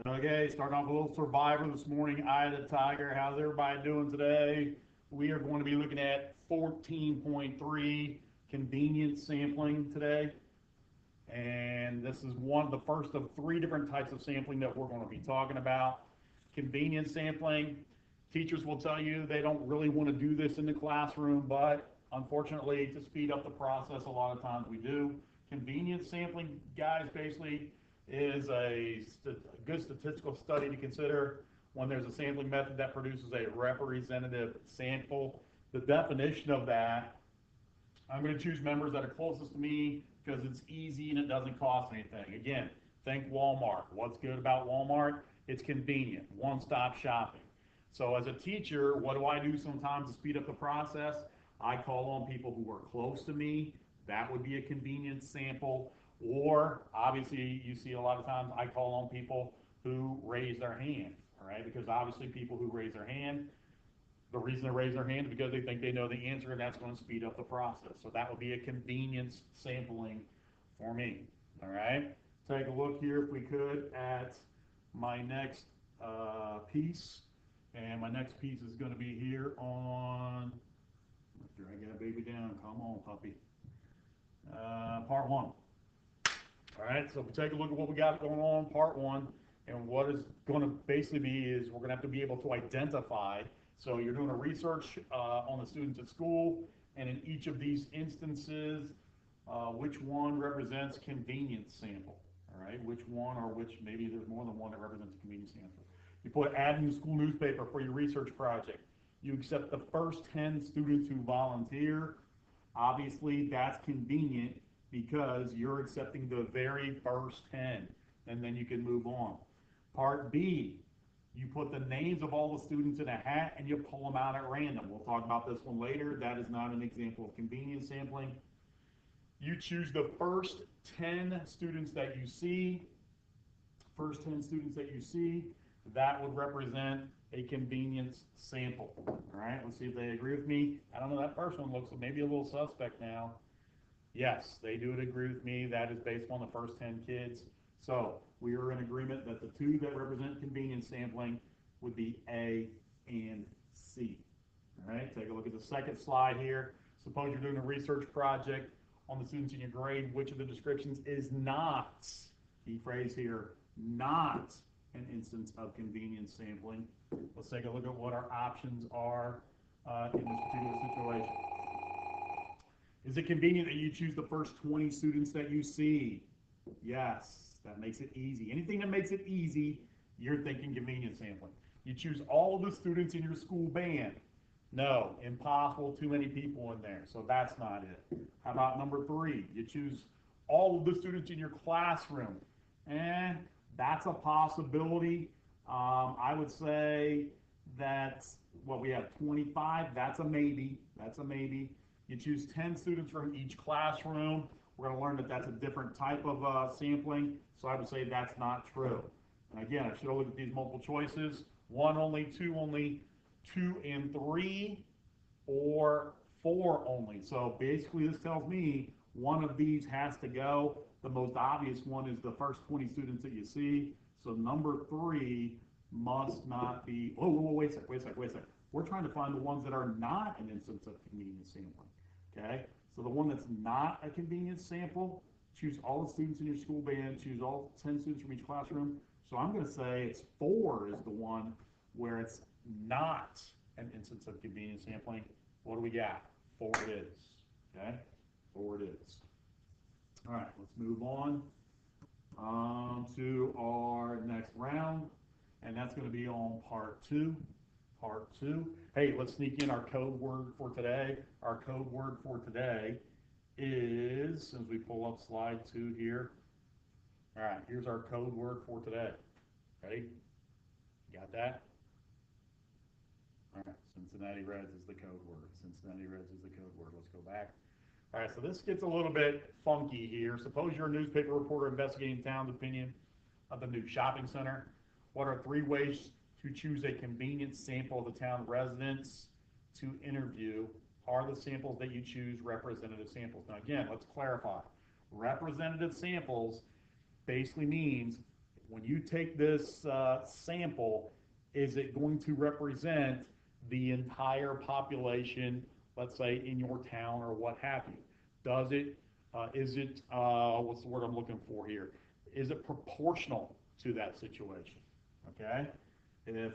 Okay, starting off a little survivor this morning. Eye of the Tiger. How's everybody doing today? We are going to be looking at 14.3 convenience sampling today. And this is one, the first of three different types of sampling that we're going to be talking about. Convenience sampling. Teachers will tell you they don't really want to do this in the classroom, but unfortunately, to speed up the process, a lot of times we do. Convenience sampling, guys, basically is a good statistical study to consider when there's a sampling method that produces a representative sample. The definition of that, I'm going to choose members that are closest to me because it's easy and it doesn't cost anything. Again, think Walmart. What's good about Walmart? It's convenient, one-stop shopping. So as a teacher, what do I do sometimes to speed up the process? I call on people who are close to me. That would be a convenience sample. Or obviously, you see a lot of times I call on people who raise their hand, all right? Because obviously, people who raise their hand, the reason they raise their hand is because they think they know the answer, and that's going to speed up the process. So that would be a convenience sampling for me, all right? Take a look here, if we could, at my next piece. And my next piece is going to be here on, drag that baby down, come on, puppy. Part one. All right, so if we take a look at what we got going on, part one, and what is going to basically be is we're going to have to be able to identify. So you're doing a research on the students at school, and in each of these instances, which one represents convenience sample, all right? Which one, or which, maybe there's more than one that represents a convenience sample. You put ad in the school newspaper for your research project. You accept the first 10 students who volunteer. Obviously, that's convenient because you're accepting the very first 10, and then you can move on. Part B, you put the names of all the students in a hat and you pull them out at random. We'll talk about this one later. That is not an example of convenience sampling. You choose the first 10 students that you see. First 10 students that you see, that would represent a convenience sample. All right, let's see if they agree with me. I don't know, that first one looks maybe a little suspect now. Yes, they do agree with me. That is based on the first 10 kids. So we are in agreement that the two that represent convenience sampling would be A and C. All right, take a look at the second slide here. Suppose you're doing a research project on the students in your grade. Which of the descriptions is not, key phrase here, not an instance of convenience sampling? Let's take a look at what our options are in this particular situation. Is it convenient that you choose the first 20 students that you see? Yes, that makes it easy. Anything that makes it easy, you're thinking convenience sampling. You choose all of the students in your school band. No, impossible, too many people in there, so that's not it. How about number 3? You choose all of the students in your classroom. And that's a possibility. I would say that what we have 25, that's a maybe. That's a maybe. You choose 10 students from each classroom. We're going to learn that that's a different type of sampling, so I would say that's not true. And again, I should have looked at these multiple choices. 1 only, 2 only, 2 and 3, or 4 only. So basically this tells me one of these has to go. The most obvious one is the first 20 students that you see. So number 3 must not be, oh, wait a sec. We're trying to find the ones that are not an instance of convenience sampling, okay? So the one that's not a convenience sample, choose all the students in your school band, choose all 10 students from each classroom. So I'm gonna say it's 4 is the one where it's not an instance of convenience sampling. What do we got? 4 it is, okay? 4 it is. All right, let's move on to our next round, and that's going to be on part 2. Part 2. Hey, let's sneak in our code word for today. Our code word for today is, as we pull up slide 2 here. All right, here's our code word for today. Ready? Got that? All right, Cincinnati Reds is the code word. Cincinnati Reds is the code word. Let's go back. All right, so this gets a little bit funky here. Suppose you're a newspaper reporter investigating town's opinion of the new shopping center. What are 3 ways to choose a convenient sample of the town residents to interview? Are the samples that you choose representative samples? Now again, let's clarify. Representative samples basically means when you take this sample, is it going to represent the entire population, let's say in your town or what have you? Does it, is it, what's the word I'm looking for here? Is it proportional to that situation? Okay? If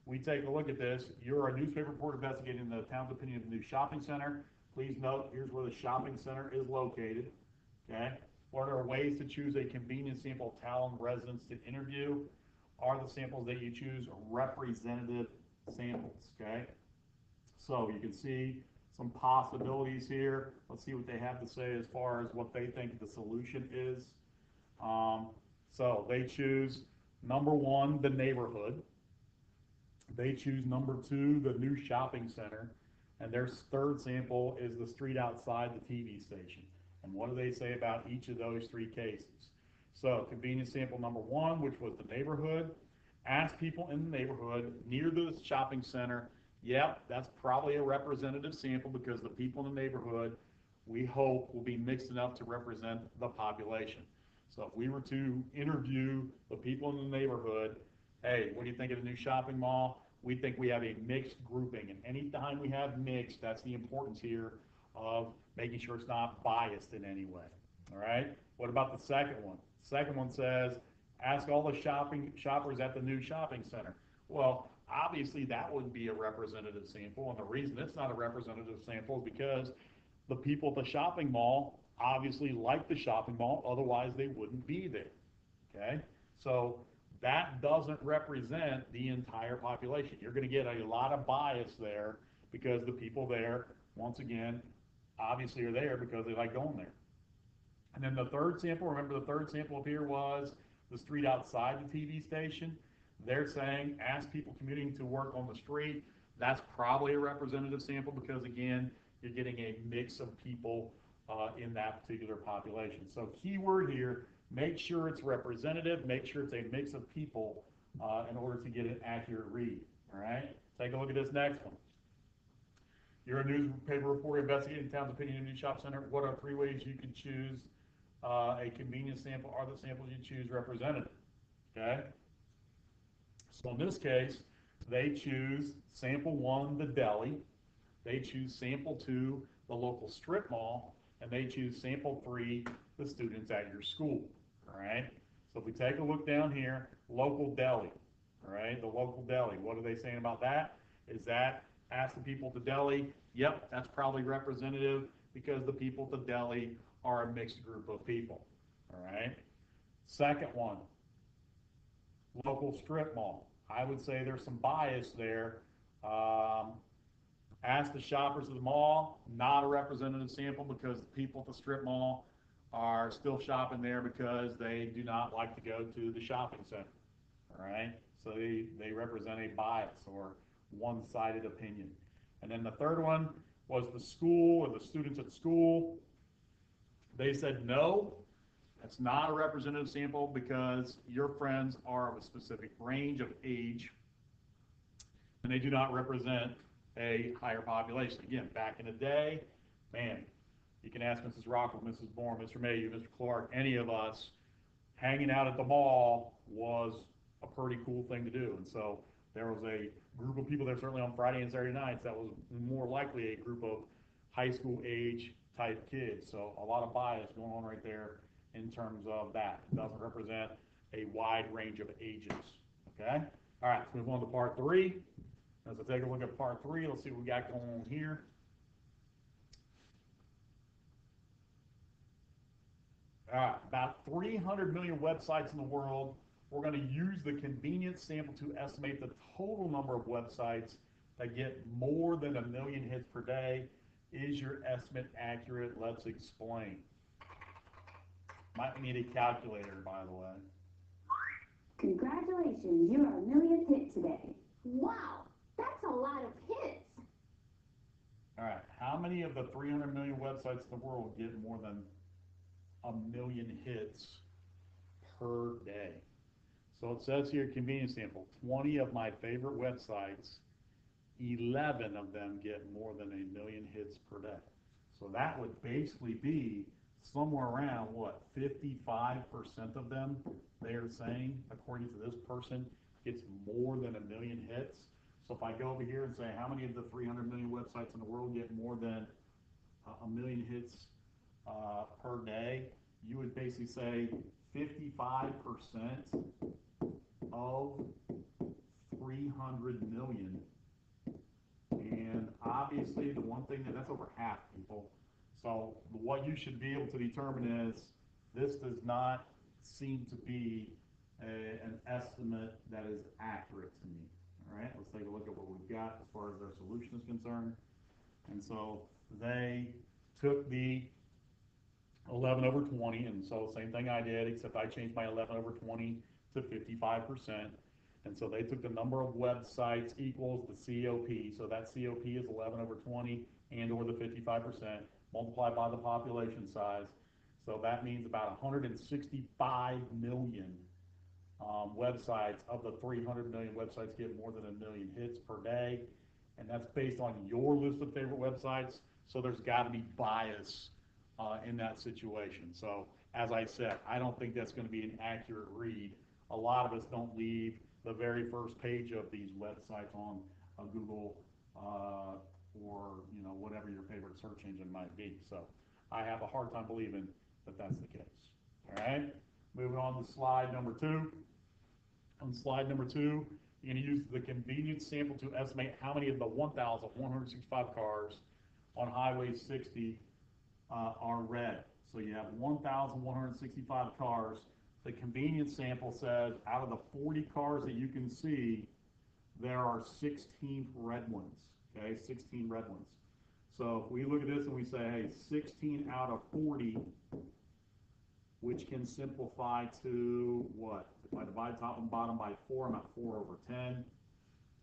we take a look at this, you're a newspaper reporter investigating the town's opinion of the new shopping center. Please note, here's where the shopping center is located. Okay? What are ways to choose a convenient sample of Talon residents to interview? Are the samples that you choose representative samples? Okay? So you can see some possibilities here. Let's see what they have to say as far as what they think the solution is. So they choose number one, the neighborhood. They choose number two, the new shopping center. And their third sample is the street outside the TV station. And what do they say about each of those three cases? So convenience sample number one, which was the neighborhood. Ask people in the neighborhood near the shopping center. Yep, that's probably a representative sample because the people in the neighborhood, we hope, will be mixed enough to represent the population. So if we were to interview the people in the neighborhood, hey, what do you think of the new shopping mall? We think we have a mixed grouping, and anytime we have mixed, that's the importance here of making sure it's not biased in any way. All right. What about the second one? Second one says, ask all the shoppers at the new shopping center. Well, obviously that wouldn't be a representative sample, and the reason it's not a representative sample is because the people at the shopping mall obviously like the shopping mall, otherwise they wouldn't be there. Okay, so that doesn't represent the entire population. You're going to get a lot of bias there because the people there, once again, obviously are there because they like going there. And then the third sample, remember the third sample up here was the street outside the TV station. They're saying ask people commuting to work on the street. That's probably a representative sample because, again, you're getting a mix of people in that particular population. So keyword here, make sure it's representative, make sure it's a mix of people in order to get an accurate read. All right, take a look at this next one. You're a newspaper reporter investigating town's opinion in a new shop center. What are three ways you can choose a convenience sample? Are the samples you choose representative? Okay. So in this case, they choose sample one, the deli. They choose sample two, the local strip mall, and they choose sample three, the students at your school. All right. So if we take a look down here, local deli. All right, the local deli. What are they saying about that? Is that ask the people at the deli? Yep, that's probably representative because the people at the deli are a mixed group of people. All right. Second one, local strip mall. I would say there's some bias there. Ask the shoppers at the mall, not a representative sample because the people at the strip mall are still shopping there because they do not like to go to the shopping center. All right, so they represent a bias or one-sided opinion. And then the third one was the school or the students at school. They said no, that's not a representative sample because your friends are of a specific range of age and they do not represent a higher population. Again, back in the day, man, you can ask Mrs. Rockwell, Mrs. Bourne, Mr. Mayhew, Mr. Clark, any of us, hanging out at the mall was a pretty cool thing to do. And so there was a group of people there, certainly on Friday and Saturday nights, that was more likely a group of high school age type kids. So a lot of bias going on right there in terms of that. It doesn't represent a wide range of ages. Okay? All right, let's move on to part three. As I take a look at part three, let's see what we got going on here. All right, about 300 million websites in the world. We're going to use the convenience sample to estimate the total number of websites that get more than 1 million hits per day. Is your estimate accurate? Let's explain. Might need a calculator, by the way. Congratulations, you're a 1 million hit today. Wow, that's a lot of hits. All right, how many of the 300 million websites in the world get more than 1 million hits per day? So it says here, convenience sample, 20 of my favorite websites, 11 of them get more than 1 million hits per day. So that would basically be somewhere around, what, 55% of them, they are saying, according to this person, gets more than 1 million hits. So if I go over here and say, how many of the 300 million websites in the world get more than 1 million hits per day, you would basically say 55% of 300 million. And obviously the one thing that's over half people. So what you should be able to determine is this does not seem to be an estimate that is accurate to me. All right, let's take a look at what we've got as far as their solution is concerned. And so they took the 11 over 20, and so same thing I did, except I changed my 11 over 20 to 55%. And so they took the number of websites equals the COP. So that COP is 11 over 20 and or the 55%, multiplied by the population size. So that means about 165 million websites of the 300 million websites get more than 1 million hits per day. And that's based on your list of favorite websites. So there's got to be bias in that situation. So as I said, I don't think that's going to be an accurate read. A lot of us don't leave the very first page of these websites on a Google or whatever your favorite search engine might be. So I have a hard time believing that that's the case. All right, moving on to slide number 2. On slide number 2, you're going to use the convenience sample to estimate how many of the 1,165 cars on Highway 60 are red. So you have 1,165 cars. The convenience sample says out of the 40 cars that you can see, there are 16 red ones. Okay, 16 red ones. So if we look at this and we say, hey, 16 out of 40, which can simplify to what? If I divide top and bottom by 4, I'm at 4 over 10.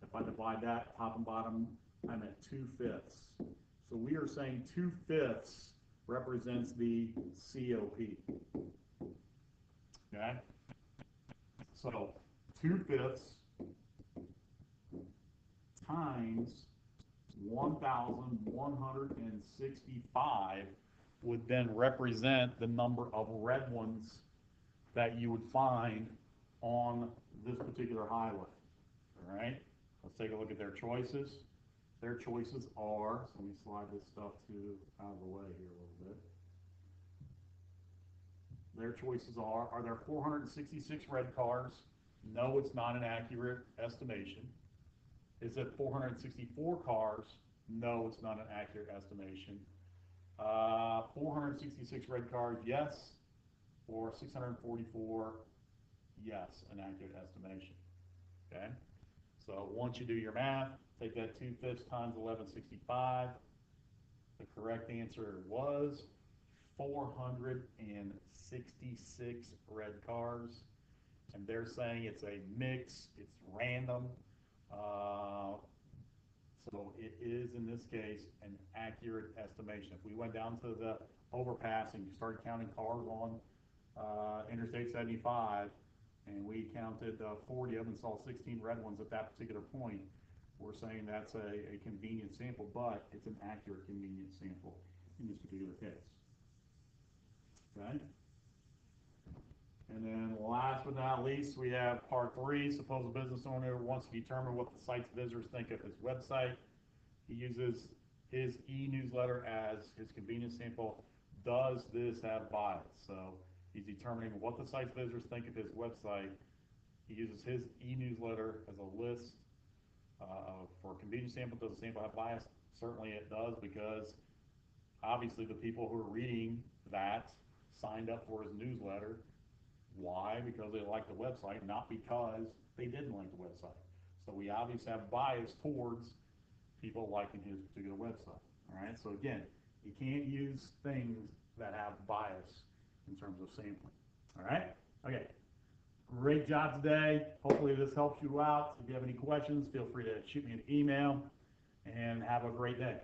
If I divide that top and bottom, I'm at 2/5. So we are saying 2/5 represents the COP. Okay? So 2/5 times 1,165 would then represent the number of red ones that you would find on this particular highway. All right, let's take a look at their choices. Their choices are, so let me slide this stuff out of the way here a little bit. Their choices are there 466 red cars? No, it's not an accurate estimation. Is it 464 cars? No, it's not an accurate estimation. 466 red cars, yes. Or 644, yes, an accurate estimation. Okay? So once you do your math, take that 2/5 times 1165. The correct answer was 466 red cars. And they're saying it's a mix, it's random. So it is, in this case, an accurate estimation. If we went down to the overpass and started counting cars on Interstate 75, and we counted 40 of them and saw 16 red ones at that particular point, we're saying that's a convenient sample, but it's an accurate convenient sample in this particular case. Okay? And then last but not least, we have part 3. Suppose a business owner wants to determine what the site's visitors think of his website. He uses his e-newsletter as his convenience sample. Does this have bias? So he's determining what the site's visitors think of his website. He uses his e-newsletter as a list for a convenience sample. Does the sample have bias? Certainly it does, because obviously the people who are reading that signed up for his newsletter. Why? Because they like the website, not because they didn't like the website. So we obviously have bias towards people liking his particular website. All right. So again, you can't use things that have bias in terms of sampling. All right. Okay. Great job today. Hopefully this helps you out. If you have any questions, feel free to shoot me an email, and have a great day.